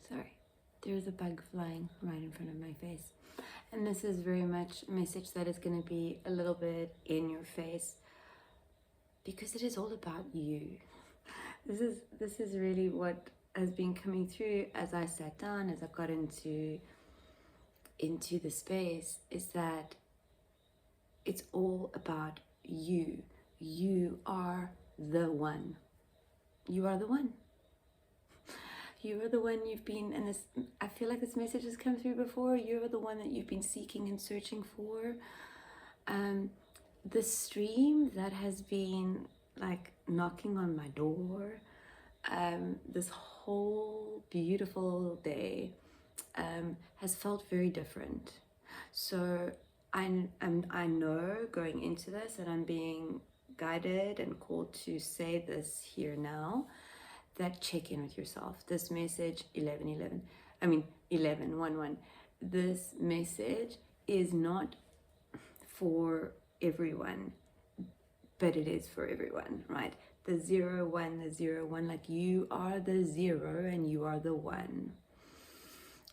Sorry, there's a bug flying right in front of my face. And this is very much a message that is going to be a little bit in your face, because it is all about you. This is really what has been coming through as I sat down, as I got into the space, is that it's all about you. You are the one. You are the one. You are the one you've been, and this, I feel like this message has come through before. You're the one that you've been seeking and searching for. The stream that has been like knocking on my door this whole beautiful day has felt very different. So I know going into this that I'm being guided and called to say this here now, that check in with yourself. This message 1111, this message is not for everyone, but it is for everyone, right? The 01, like you are the 0 and you are the 1.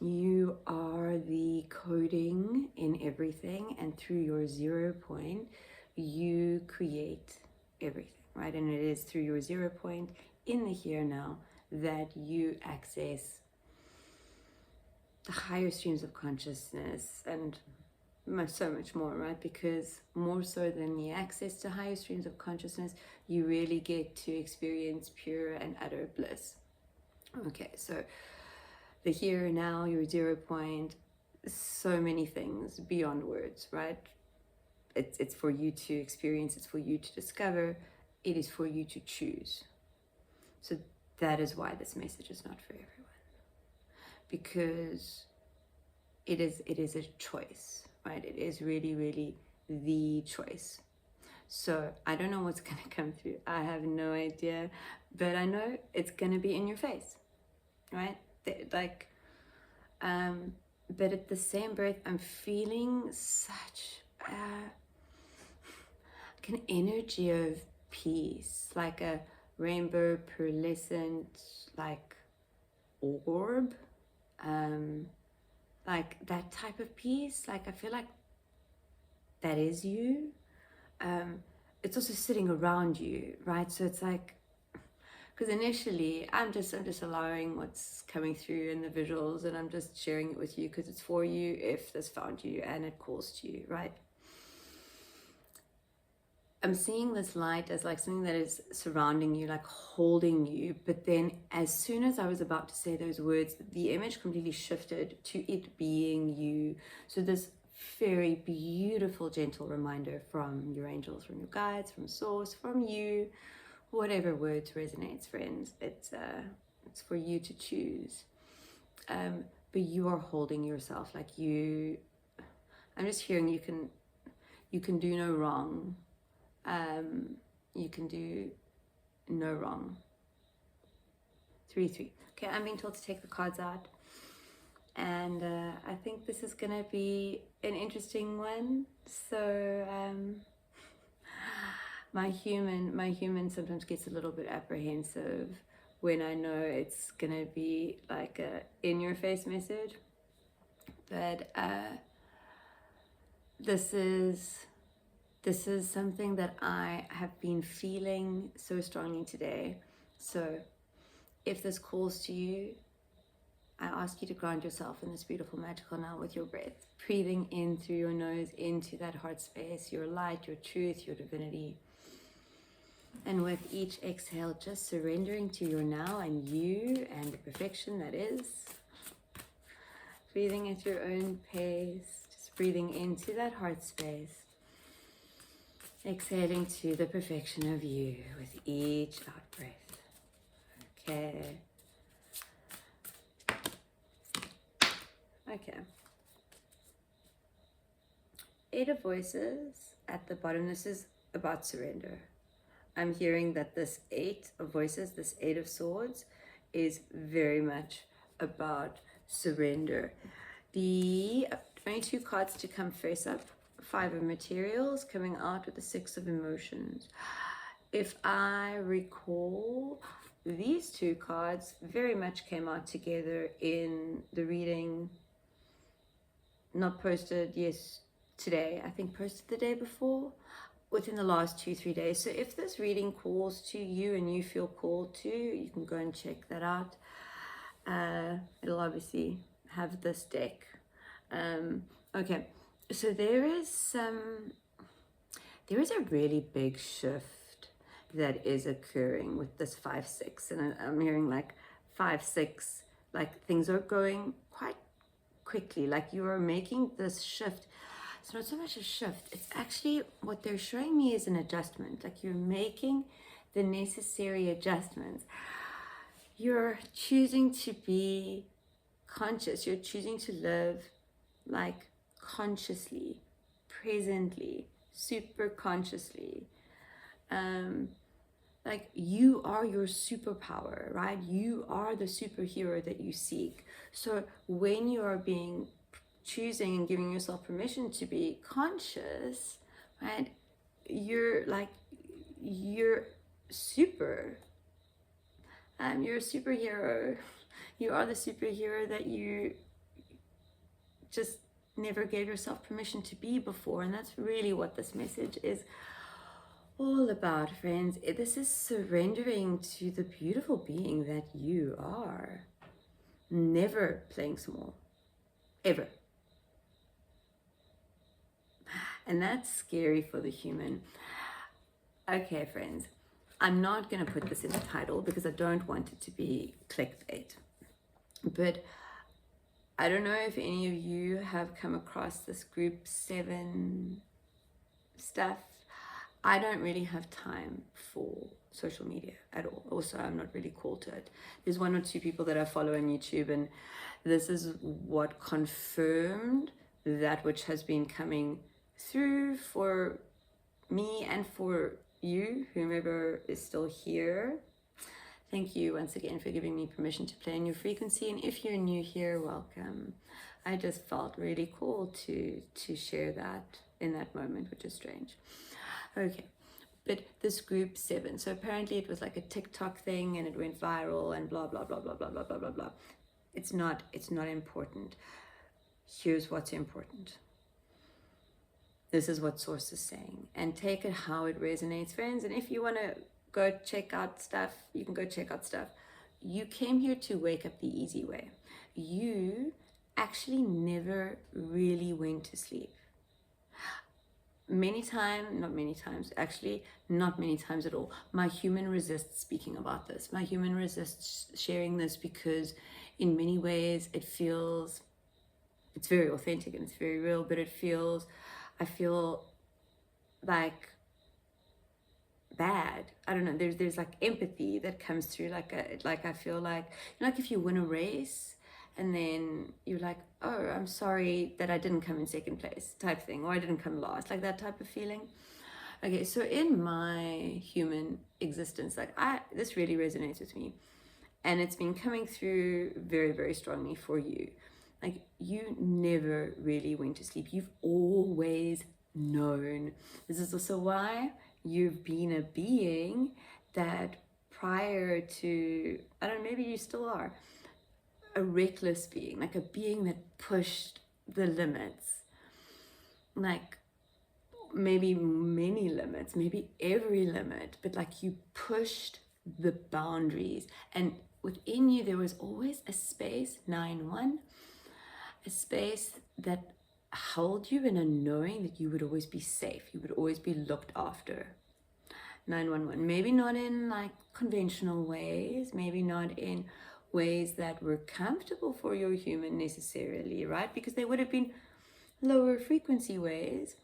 You are the coding in everything, and through your 0 point, you create everything, right? And it is through your 0 point in the here now that you access the higher streams of consciousness and so much more, right? Because more so than the access to higher streams of consciousness, you really get to experience pure and utter bliss. Okay, so the here and now, your 0 point, so many things beyond words, right? It's for you to experience, it's for you to discover, it is for you to choose. So that is why this message is not for everyone, because it is a choice, right? It is really, really the choice. So I don't know what's going to come through. I have no idea, but I know it's going to be in your face, right? Like, but at the same breath, I'm feeling such an energy of peace, like a rainbow pearlescent, like orb, like that type of peace. Like I feel like that is you. It's also sitting around you, right? So it's like, because initially I'm just allowing what's coming through in the visuals, and I'm just sharing it with you because it's for you if this found you and it calls to you, right? I'm seeing this light as like something that is surrounding you, like holding you. But then as soon as I was about to say those words, the image completely shifted to it being you. So this very beautiful, gentle reminder from your angels, from your guides, from source, from you, whatever words resonates, friends. It's for you to choose. But you are holding yourself, like you, I'm just hearing you can do no wrong. You can do no wrong. 3-3. Okay, I'm being told to take the cards out, and I think this is gonna be an interesting one. So my human sometimes gets a little bit apprehensive when I know it's gonna be like a in-your-face message, but this is something that I have been feeling so strongly today. So if this calls to you, I ask you to ground yourself in this beautiful magical now with your breath, breathing in through your nose into that heart space, your light, your truth, your divinity. And with each exhale, just surrendering to your now and you and the perfection that is. Breathing at your own pace, just breathing into that heart space. Exhaling to the perfection of you with each out breath. Okay. Okay. 8 of voices at the bottom. This is about surrender. I'm hearing that this 8 of voices, this 8 of swords, is very much about surrender. The only 2 cards to come face up. 5 of materials coming out with the 6 of emotions. If I recall, these two cards very much came out together in the reading, not posted, yes, today, I think posted the day before, within the last 2-3 days. So if this reading calls to you and you feel called to, you can go and check that out. It'll obviously have this deck. Okay, so there is a really big shift that is occurring with this 5-6, and I'm hearing like 5-6, like things are going quite quickly, like you are making this shift. It's not so much a shift, it's actually what they're showing me is an adjustment. Like you're making the necessary adjustments. You're choosing to be conscious, you're choosing to live like consciously, presently, super consciously. Like you are your superpower, right? You are the superhero that you seek. So when you are choosing and giving yourself permission to be conscious, right? You're super. You're a superhero. You are the superhero that you just never gave yourself permission to be before. And that's really what this message is all about, friends. This is surrendering to the beautiful being that you are. Never playing small. Ever. And that's scary for the human. Okay, friends. I'm not going to put this in the title because I don't want it to be clickbait. But I don't know if any of you have come across this group 7 stuff. I don't really have time for social media at all. Also, I'm not really called to it. There's 1 or 2 people that I follow on YouTube, and this is what confirmed that which has been coming through for me and for you, whomever is still here. Thank you once again for giving me permission to play in your frequency. And if you're new here, welcome. I just felt really cool to share that in that moment, which is strange. Okay, but this group 7, so apparently it was like a TikTok thing and it went viral and blah, blah, blah, blah, blah, blah, blah, blah, blah. It's not important. Here's what's important. This is what Source is saying, and take it how it resonates, friends. And if you want to go check out stuff, you can go check out stuff. You came here to wake up the easy way. You actually never really went to sleep. Not many times at all. My human resists speaking about this. My human resists sharing this because in many ways it's very authentic and it's very real, but I feel like bad. I don't know, there's like empathy that comes through, like I feel like, you know, like if you win a race and then you're like, oh, I'm sorry that I didn't come in second place type thing, or I didn't come last, like that type of feeling. Okay, so in my human existence, like this really resonates with me, and it's been coming through very, very strongly for you. Like you never really went to sleep. You've always known. This is also why you've been a being that prior to, I don't know, maybe you still are, a reckless being, like a being that pushed the limits, like maybe many limits, maybe every limit, but like you pushed the boundaries. And within you, there was always a space, 9-1, a space that held you in a knowing that you would always be safe, you would always be looked after. 911, maybe not in like conventional ways, maybe not in ways that were comfortable for your human necessarily, right? Because they would have been lower frequency ways,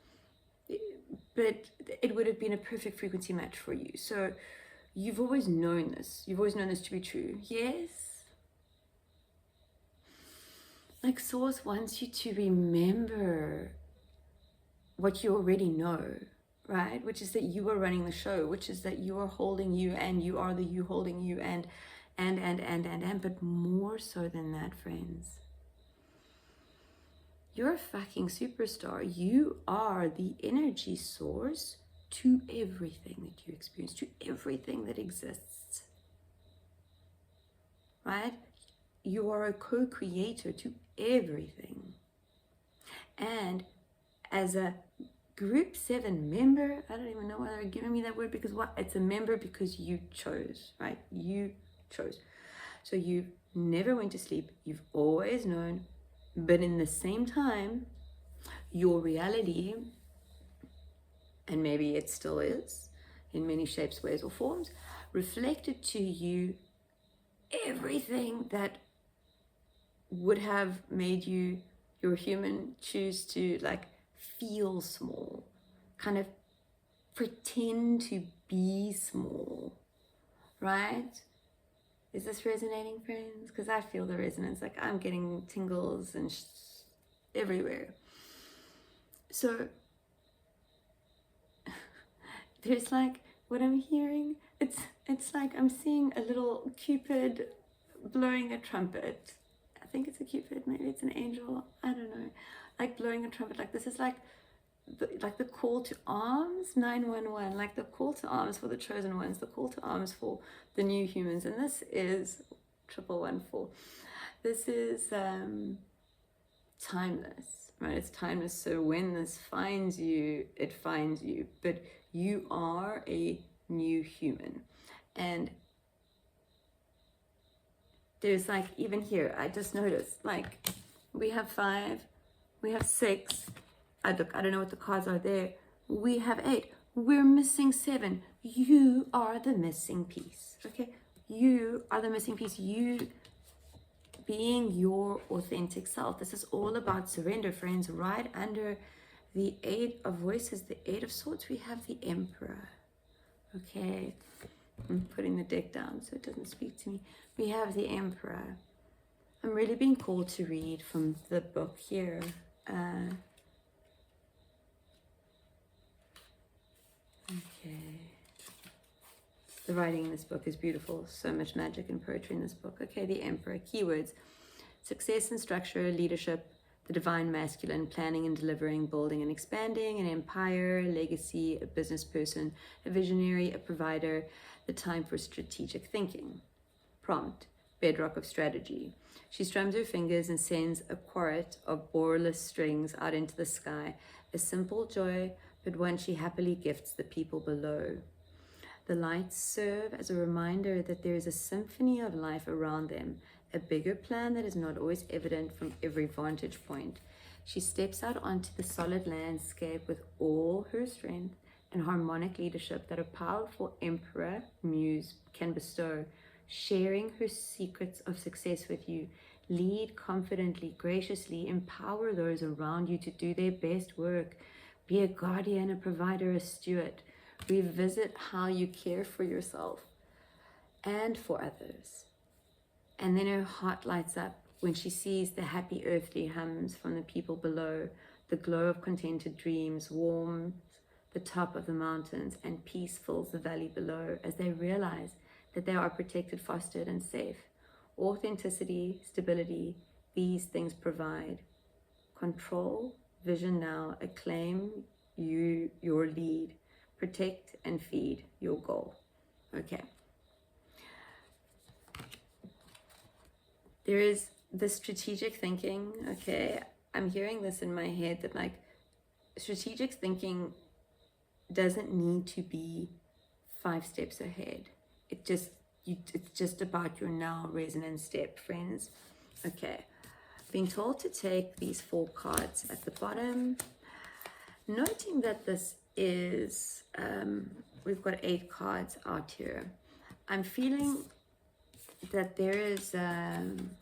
but it would have been a perfect frequency match for you. So you've always known this. You've always known this to be true. Yes. Like Source wants you to remember what you already know, right? Which is that you are running the show, which is that you are holding you and you are the you holding you and, but more so than that, friends. You're a fucking superstar. You are the energy source to everything that you experience, to everything that exists. right? You are a co-creator to everything. And as a group 7 member, I don't even know why they're giving me that word, because what? It's a member because you chose, right? You chose. So you never went to sleep. You've always known. But in the same time, your reality, and maybe it still is, in many shapes, ways, or forms, reflected to you everything that would have made you, your human, choose to like feel small, kind of pretend to be small, right? Is this resonating, friends? Because I feel the resonance, like I'm getting tingles and everywhere. So there's like, what I'm hearing, it's like I'm seeing a little Cupid blowing a trumpet. I think it's a Cupid, maybe it's an angel, I don't know, like blowing a trumpet. Like this is like the call to arms, 911, like the call to arms for the chosen ones, the call to arms for the new humans. And this is 1114. This is timeless, right? It's timeless. So when this finds you, it finds you, but you are a new human. And there's like, even here, I just noticed, like, we have 5, we have 6. I don't know what the cards are there. We have 8. We're missing 7. You are the missing piece. Okay? You are the missing piece. You being your authentic self. This is all about surrender, friends. Right under the 8 of voices, the 8 of swords, we have the Emperor. Okay? I'm putting the deck down so it doesn't speak to me. We have the Emperor. I'm really being called to read from the book here. Okay. The writing in this book is beautiful. So much magic and poetry in this book. Okay, the Emperor. Keywords: success and structure, leadership, the divine masculine, planning and delivering, building and expanding, an empire, legacy, a business person, a visionary, a provider, the time for strategic thinking. Prompt: bedrock of strategy. She strums her fingers and sends a quartet of boreless strings out into the sky. A simple joy, but one she happily gifts the people below. The lights serve as a reminder that there is a symphony of life around them, a bigger plan that is not always evident from every vantage point. She steps out onto the solid landscape with all her strength and harmonic leadership that a powerful emperor muse can bestow, sharing her secrets of success with you. Lead confidently, graciously, empower those around you to do their best work. Be a guardian, a provider, a steward. Revisit how you care for yourself and for others. And then her heart lights up when she sees the happy earthly hums from the people below. The glow of contented dreams warms the top of the mountains, and peace fills the valley below as they realize that they are protected, fostered, and safe. Authenticity, stability, these things provide. Control, vision now, acclaim your lead. Protect and feed your goal. Okay. There is the strategic thinking. Okay. I'm hearing this in my head that like strategic thinking doesn't need to be 5 steps ahead. It's just about your now resonance step, friends. Okay. Being told to take these 4 cards at the bottom, noting that this is, we've got 8 cards out here. I'm feeling that there is, I'm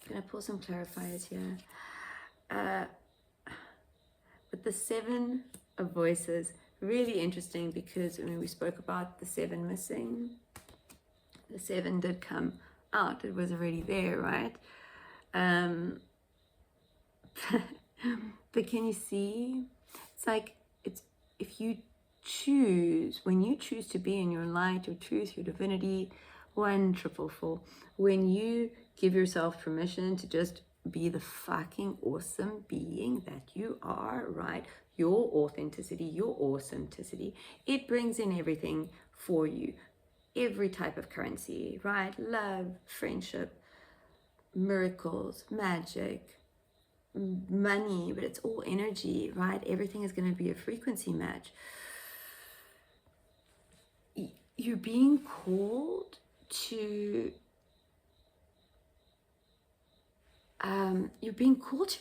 going to pull some clarifiers here. But the 7 of voices, really interesting because when we spoke about the 7 missing, the 7 did come out. It was already there, right? But can you see? It's like, if you choose, when you choose to be in your light, your truth, your divinity, 1444, when you give yourself permission to just be the fucking awesome being that you are, right? Your authenticity, your awesometicity, it brings in everything for you. every type of currency, right? Love, friendship, miracles, magic, money, but it's all energy, right? Everything is going to be a frequency match. You're being called to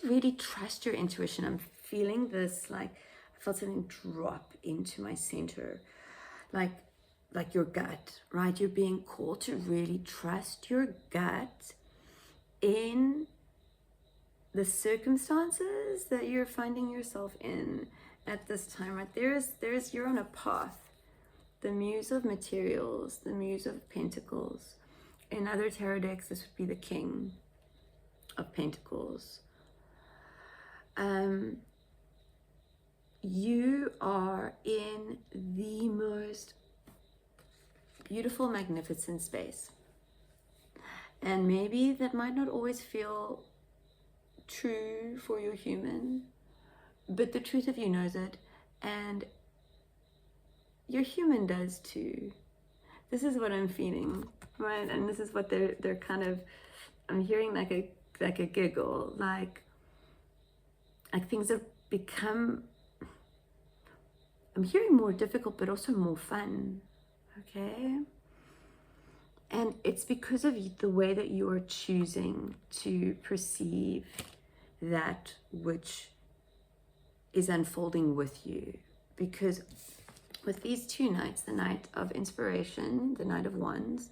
really trust your intuition. I'm feeling this, like I felt something drop into my center, like your gut, right? You're being called to really trust your gut in the circumstances that you're finding yourself in at this time, right? You're on a path. The Muse of Materials, the Muse of Pentacles. In other tarot decks, this would be the King of Pentacles. You are in the most beautiful, magnificent space. And maybe that might not always feel true for your human, but the truth of you knows it, and your human does too. This is what I'm feeling, right? And this is what they're kind of, I'm hearing like a giggle, like things have become, I'm hearing more difficult, but also more fun, okay? And it's because of the way that you are choosing to perceive that which is unfolding with you. Because with these two nights, the night of inspiration, the Knight of Wands,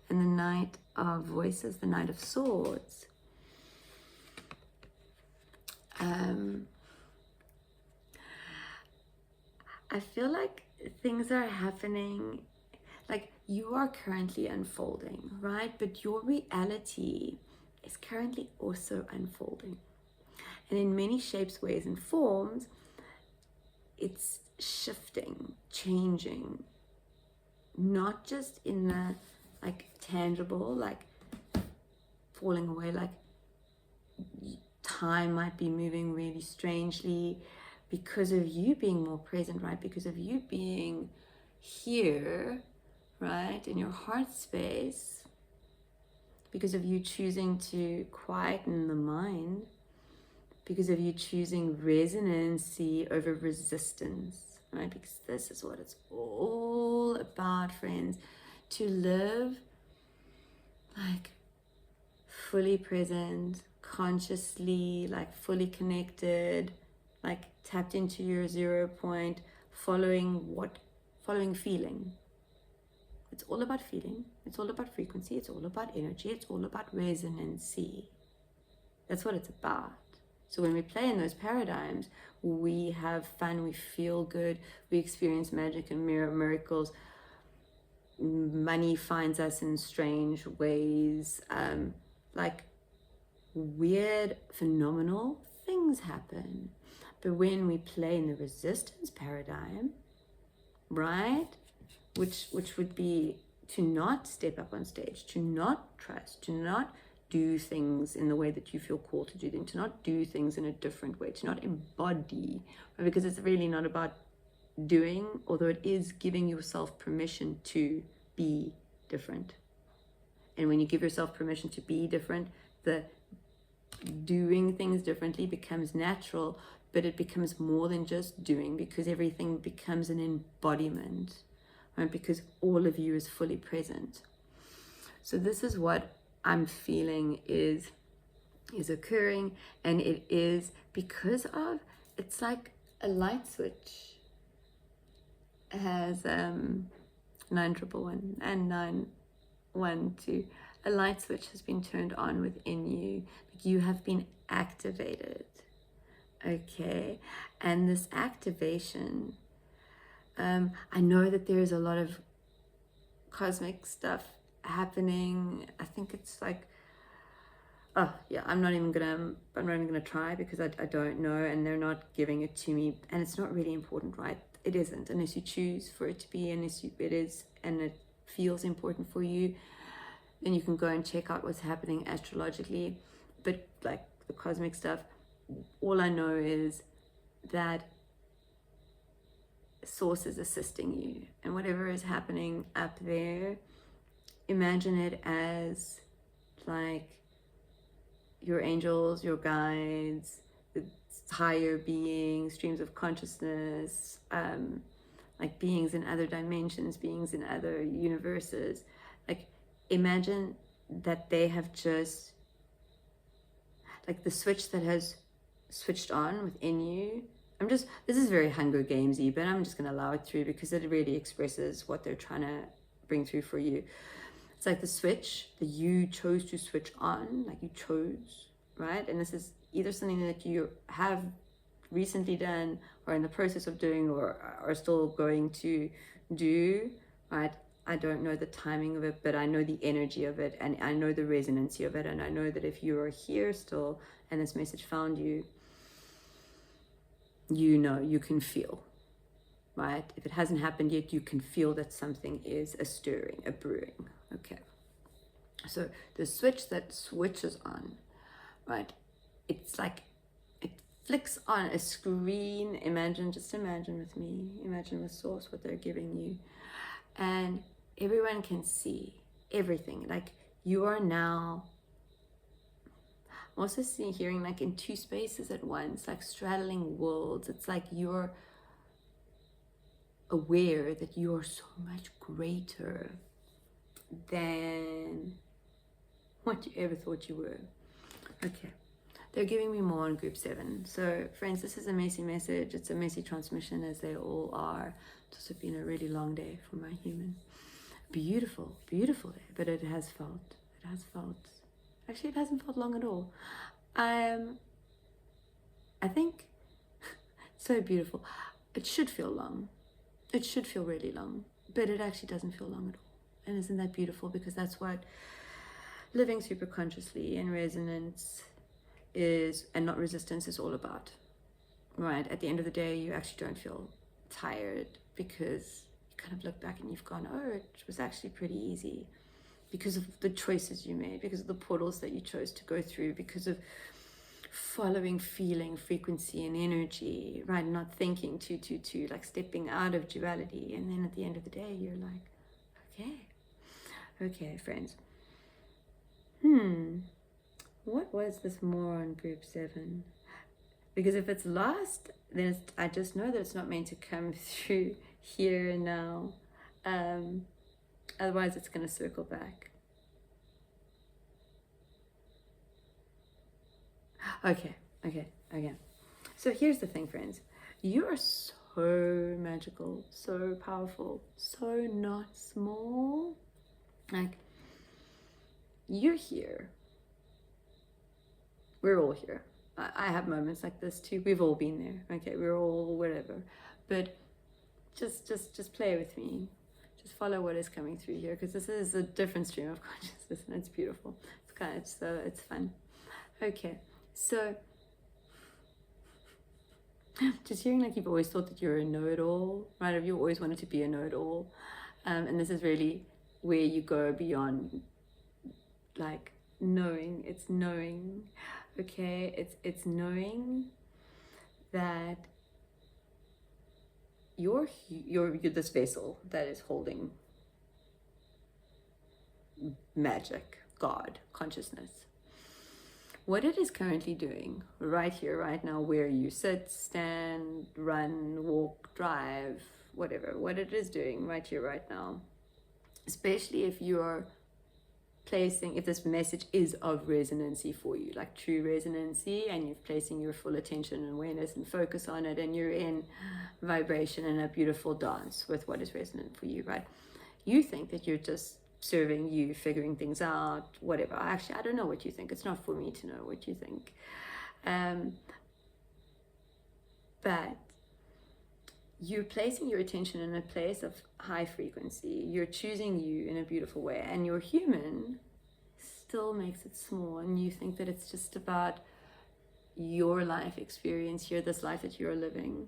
and the Knight of Voices, the Knight of Swords, I feel like things are happening, like you are currently unfolding, right? But your reality is currently also unfolding. And in many shapes, ways, and forms, it's shifting, changing, not just in the like tangible, like falling away, like time might be moving really strangely because of you being more present, right? Because of you being here, right, in your heart space, because of you choosing to quieten the mind, because of you choosing resonancy over resistance, right? Because this is what it's all about, friends. To live like fully present, consciously, like fully connected, like tapped into your 0 point, following feeling. It's all about feeling. It's all about frequency. It's all about energy. It's all about resonancy. That's what it's about. So when we play in those paradigms, we have fun, we feel good, we experience magic and miracles. Money finds us in strange ways. Like weird, phenomenal things happen. But when we play in the resistance paradigm, right, which would be to not step up on stage, to not trust, to not do things in the way that you feel called to do them, to not do things in a different way, to not embody, right? Because it's really not about doing, although it is giving yourself permission to be different. And when you give yourself permission to be different, the doing things differently becomes natural, but it becomes more than just doing, because everything becomes an embodiment, right? Because all of you is fully present. So this is what I'm feeling is occurring, and it is because of, it's like a light switch. It has 9111 and 912. A light switch has been turned on within you. You have been activated. Okay, and this activation, I know that there is a lot of cosmic stuff happening. I think it's like, oh yeah, I'm not even gonna try, because I don't know, and they're not giving it to me, and it's not really important, right? It isn't, unless you choose for it to be, it is, and it feels important for you, then you can go and check out what's happening astrologically. But like the cosmic stuff, all I know is that source is assisting you, and whatever is happening up there imagine it as like your angels, your guides, the higher beings, streams of consciousness, like beings in other dimensions, beings in other universes. Like imagine that they have just, like the switch that has switched on within you. This is very Hunger Gamesy, but I'm just going to allow it through because it really expresses what they're trying to bring through for you. It's like the switch that you chose to switch on, like you chose, right? And this is either something that you have recently done or in the process of doing or are still going to do, right? I don't know the timing of it, but I know the energy of it, and I know the resonancy of it, and I know that if you are here still and this message found you, you know, you can feel, right? If it hasn't happened yet, you can feel that something is a stirring, a brewing. Okay, so the switch that switches on, right? It's like it flicks on a screen. Just imagine with me, imagine with Source what they're giving you, and everyone can see everything. Like you are now, I'm also hearing like in two spaces at once, like straddling worlds. It's like you're aware that you are so much greater than what you ever thought you were. Okay, they're giving me more on group 7. So friends, this is a messy message. It's a messy transmission, as they all are. It's also been a really long day for my human. Beautiful, beautiful day, but it has felt, actually it hasn't felt long at all. I think so beautiful. It should feel long. It should feel really long, but it actually doesn't feel long at all. And isn't that beautiful? Because that's what living super consciously in resonance is, and not resistance, is all about, right? At the end of the day, you actually don't feel tired because you kind of look back and you've gone, oh, it was actually pretty easy because of the choices you made, because of the portals that you chose to go through, because of following feeling, frequency and energy, right? Not thinking too, like stepping out of duality. And then at the end of the day, you're like, okay, friends. What was this more on group 7? Because if it's lost, then I just know that it's not meant to come through here and now. Otherwise, it's going to circle back. Okay. So here's the thing, friends. You are so magical, so powerful, so not small. Like, you're here. We're all here. I have moments like this too. We've all been there. Okay, we're all whatever. But just play with me. Just follow what is coming through here, because this is a different stream of consciousness, and it's beautiful. It's fun. Okay, so just hearing like you've always thought that you're a know-it-all, right? Have you always wanted to be a know-it-all? And this is really where you go beyond like knowing. It's knowing, okay? It's knowing that you're this vessel that is holding magic, God, consciousness. What it is currently doing right here, right now, where you sit, stand, run, walk, drive, whatever, what it is doing right here, right now, especially if you're placing, if this message is of resonancy for you, like true resonancy, and you're placing your full attention and awareness and focus on it, and you're in vibration and a beautiful dance with what is resonant for you, right? You think that you're just serving you, figuring things out, whatever. Actually, I don't know what you think. It's not for me to know what you think. But you're placing your attention in a place of high frequency. You're choosing you in a beautiful way, and your human still makes it small, and you think that it's just about your life experience here, this life that you're living,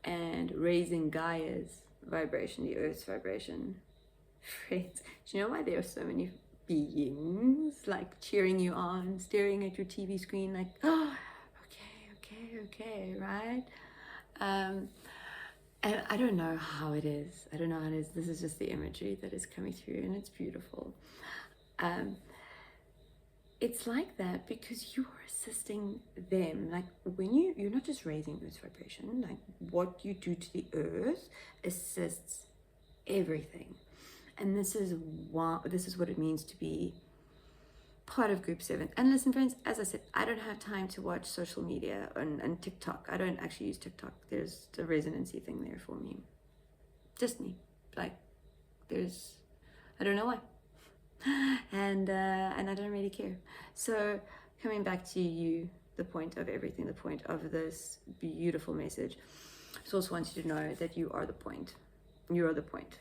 and raising Gaia's vibration, the Earth's vibration. Friends, do you know why there are so many beings like cheering you on, staring at your TV screen like, oh, okay, right? And I don't know how it is. I don't know how it is. This is just the imagery that is coming through, and it's beautiful. It's like that because you are assisting them. Like when you're not just raising earth vibration, like what you do to the earth assists everything. And this is what it means to be part of group 7. And listen, friends, as I said, I don't have time to watch social media and TikTok. I don't actually use TikTok. There's the resonancy thing there for me. Just me. Like I don't know why. And I don't really care. So coming back to you, the point of everything, the point of this beautiful message, Source wants you to know that you are the point. You are the point.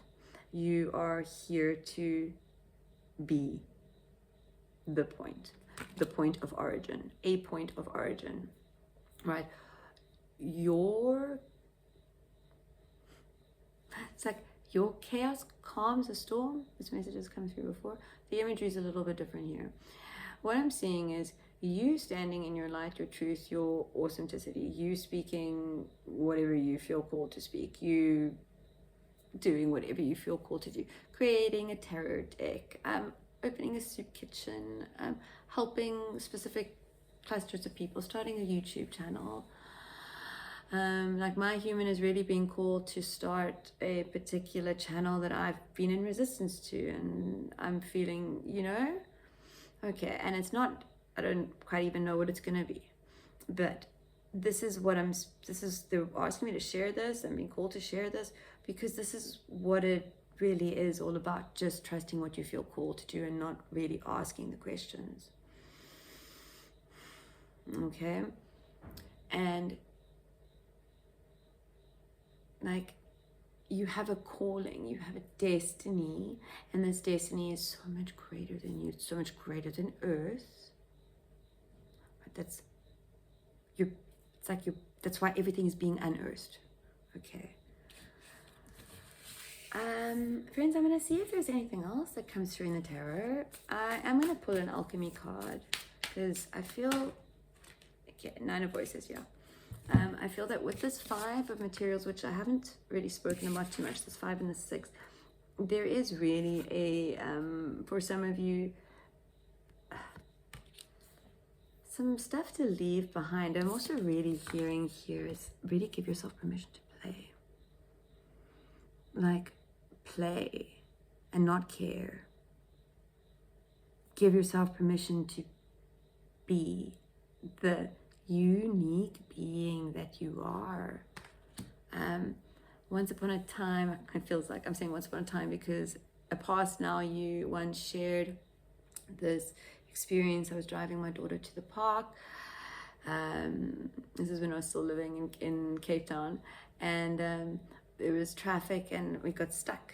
You are here to be the point of origin, a point of origin, right? It's like your chaos calms a storm. This message has come through before. The imagery is a little bit different here. What I'm seeing is you standing in your light, your truth, your authenticity, you speaking whatever you feel called to speak, you doing whatever you feel called to do, creating a tarot deck, opening a soup kitchen, helping specific clusters of people, starting a YouTube channel. Like my human is really being called to start a particular channel that I've been in resistance to, and I'm feeling, okay, and it's not, I don't quite even know what it's gonna be, but they're asking me to share this. I'm being called to share this because this is what it really is all about, just trusting what you feel called to do and not really asking the questions. Okay? And like you have a calling, you have a destiny, and this destiny is so much greater than you, it's so much greater than Earth. But that's why everything is being unearthed. Okay. Friends, I'm going to see if there's anything else that comes through in the tarot. I am going to pull an alchemy card because I feel, okay, 9 of voices, yeah. I feel that with this 5 of materials, which I haven't really spoken about too much, this 5 and the 6, there is really a, for some of you, some stuff to leave behind. I'm also really hearing here is really give yourself permission to play. Like, play and not care. Give yourself permission to be the unique being that you are. Once upon a time, it feels like I'm saying once upon a time because a past now you once shared this experience. I was driving my daughter to the park. This is when I was still living in Cape Town, and there was traffic and we got stuck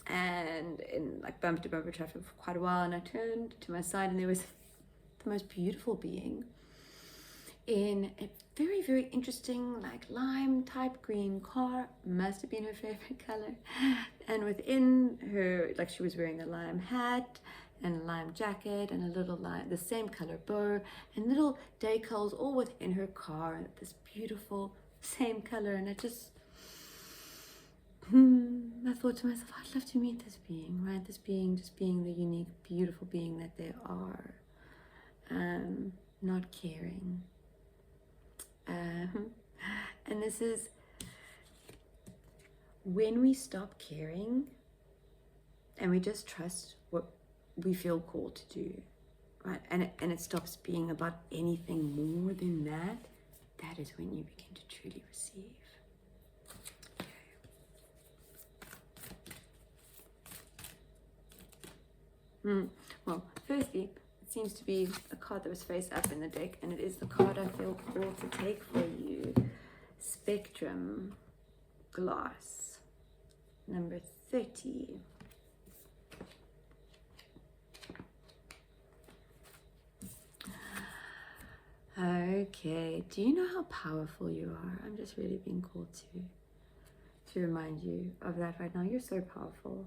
and in like bumper to bumper traffic for quite a while, and I turned to my side and there was the most beautiful being in a very, very interesting like lime type green car, must have been her favorite color, and within her, like she was wearing a lime hat and a lime jacket and a little lime, the same color bow and little decals all within her car, this beautiful same color. And I just I thought to myself, I'd love to meet this being, right? This being, just being the unique, beautiful being that they are. Not caring. And this is when we stop caring and we just trust what we feel called to do, right? And it stops being about anything more than that. That is when you begin to truly receive. Well, firstly, it seems to be a card that was face up in the deck, and it is the card I feel called to take for you. Spectrum Glass, number 30. Okay, do you know how powerful you are? I'm just really being called to remind you of that right now. You're so powerful.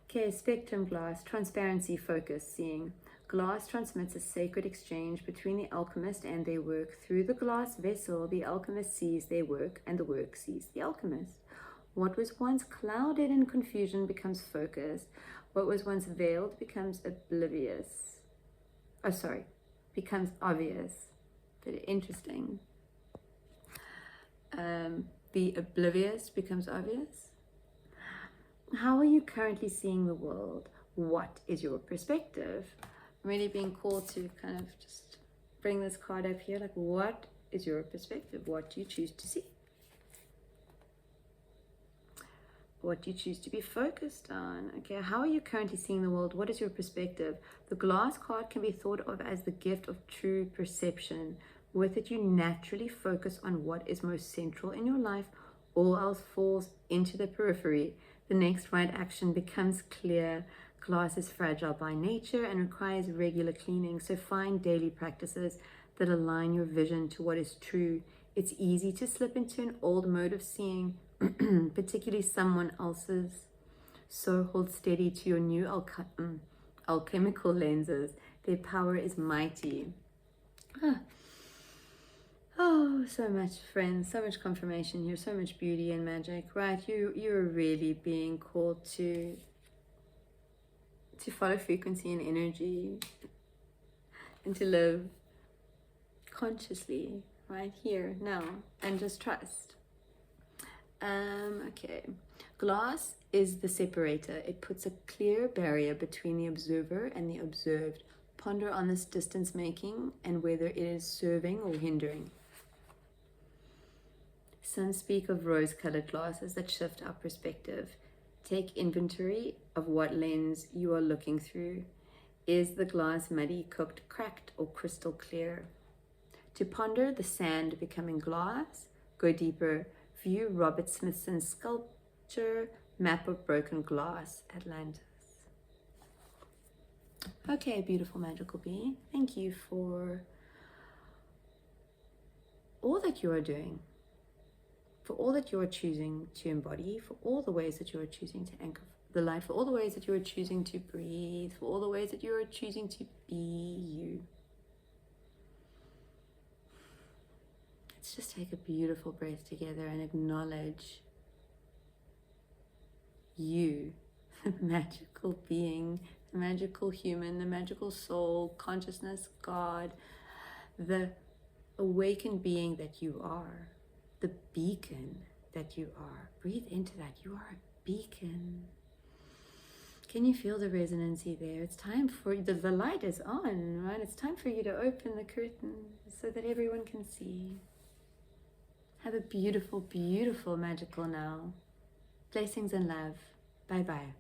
Okay, spectrum glass, transparency, focus, seeing. Glass transmits a sacred exchange between the alchemist and their work. Through the glass vessel, the alchemist sees their work and the work sees the alchemist. What was once clouded in confusion becomes focused. What was once veiled becomes oblivious. Oh, sorry, becomes obvious. Very interesting. The oblivious becomes obvious. How are you currently seeing the world? What is your perspective? I'm really being called to kind of just bring this card up here. Like, what is your perspective? What do you choose to see? What do you choose to be focused on? Okay, how are you currently seeing the world? What is your perspective? The glass card can be thought of as the gift of true perception. With it, you naturally focus on what is most central in your life. All else falls into the periphery. The next right action becomes clear. Glass is fragile by nature and requires regular cleaning, so find daily practices that align your vision to what is true. It's easy to slip into an old mode of seeing, particularly someone else's. So hold steady to your new alchemical lenses. Their power is mighty. Oh, so much, friends, so much confirmation here, so much beauty and magic, right? You're really being called to follow frequency and energy and to live consciously right here now and just trust. Okay, glass is the separator. It puts a clear barrier between the observer and the observed. Ponder on this distance making and whether it is serving or hindering. Some speak of rose-colored glasses that shift our perspective. Take inventory of what lens you are looking through. Is the glass muddy, cooked, cracked, or crystal clear? To ponder the sand becoming glass, go deeper. View Robert Smithson's sculpture, Map of Broken Glass, Atlantis. Okay, beautiful magical being. Thank you for all that you are doing, for all that you are choosing to embody, for all the ways that you are choosing to anchor the light, for all the ways that you are choosing to breathe, for all the ways that you are choosing to be you. Let's just take a beautiful breath together and acknowledge you, the magical being, the magical human, the magical soul, consciousness, God, the awakened being that you are, the beacon that you are. Breathe into that. You are a beacon. Can you feel the resonancy there? It's time for the light is on, right? It's time for you to open the curtain so that everyone can see. Have a beautiful, beautiful, magical now. Blessings and love. Bye-bye.